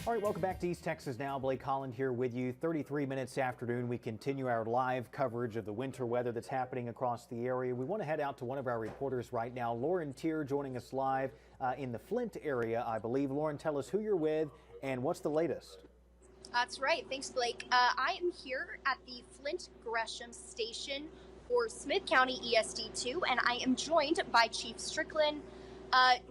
All right, welcome back to East Texas Now. Blake Holland here with you. 33 minutes afternoon, we continue our live coverage of the winter weather that's happening across the area. We want to head out to one of our reporters right now, Lauren Tier, joining us live in the Flint area, I believe. Lauren, tell us who you're with and what's the latest. That's right. Thanks, Blake. I am here at the Flint Gresham Station for Smith County ESD 2, and I am joined by Chief Stricklin.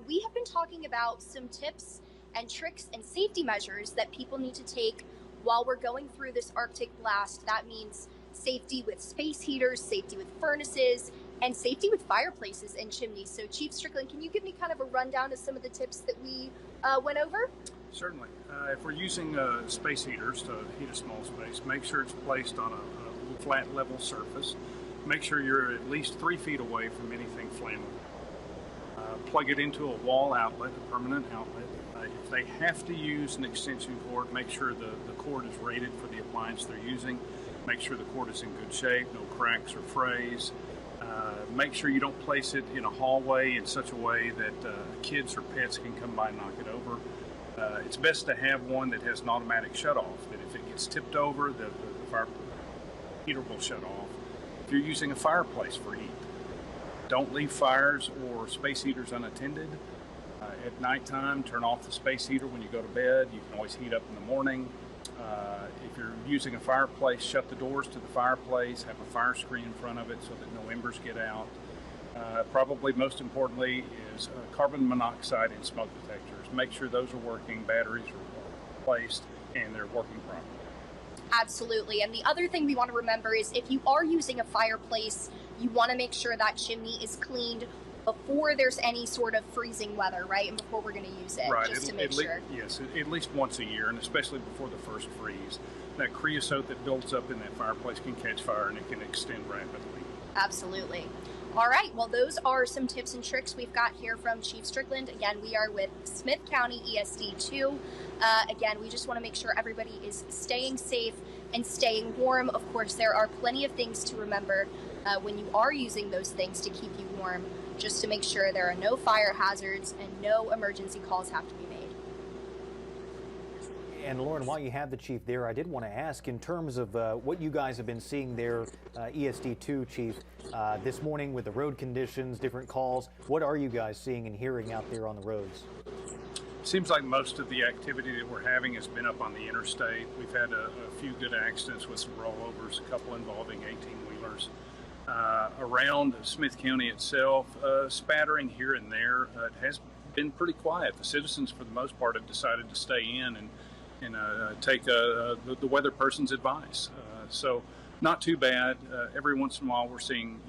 We have been talking about some tips and tricks and safety measures that people need to take while we're going through this Arctic blast. That means safety with space heaters, safety with furnaces, and safety with fireplaces and chimneys. So, Chief Stricklin, can you give me kind of a rundown of some of the tips that we went over? Certainly. If we're using space heaters to heat a small space, make sure it's placed on a flat, level surface. Make sure you're at least 3 feet away from anything flammable. Plug it into a wall outlet, a permanent outlet. If they have to use an extension cord, make sure the cord is rated for the appliance they're using. Make sure the cord is in good shape, no cracks or frays. Make sure you don't place it in a hallway in such a way that kids or pets can come by and knock it over. It's best to have one that has an automatic shutoff, that if it gets tipped over, the fire heater will shut off. If you're using a fireplace for heat, don't leave fires or space heaters unattended. At nighttime, turn off the space heater when you go to bed. You can always heat up in the morning. If you're using a fireplace, shut the doors to the fireplace, have a fire screen in front of it so that no embers get out. Probably most importantly is carbon monoxide and smoke detectors. Make sure those are working, batteries are placed, and they're working properly. Absolutely. And the other thing we want to remember is if you are using a fireplace, you want to make sure that chimney is cleaned before there's any sort of freezing weather, right? And before we're going to use it, right. Just to make sure. Yes, at least once a year, and especially before the first freeze. That creosote that builds up in that fireplace can catch fire and it can extend rapidly. Absolutely. All right, well, those are some tips and tricks we've got here from Chief Stricklin. Again, we are with Smith County ESD 2. Again, we just want to make sure everybody is staying safe and staying warm. Of course, there are plenty of things to remember when you are using those things to keep you warm, just to make sure there are no fire hazards and no emergency calls have to be made. And Lauren, while you have the chief there, I did want to ask in terms of what you guys have been seeing there, ESD2 Chief, this morning with the road conditions, different calls. What are you guys seeing and hearing out there on the roads? Seems like most of the activity that we're having has been up on the interstate. We've had a few good accidents with some rollovers, a couple involving 18-wheelers. Around Smith County itself, spattering here and there. It has been pretty quiet. The citizens, for the most part, have decided to stay in and take the weather person's advice. So not too bad. Every once in a while we're seeing,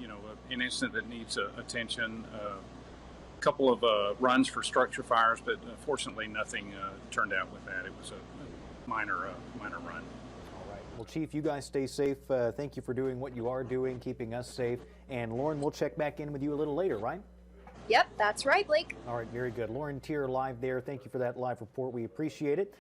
an incident that needs attention. A couple of runs for structure fires, but fortunately nothing turned out with that. It was a minor run. All right. Well, Chief, you guys stay safe. Thank you for doing what you are doing, keeping us safe. And Lauren, we'll check back in with you a little later, right? Yep, that's right, Blake. All right, very good. Lauren Tier live there. Thank you for that live report. We appreciate it.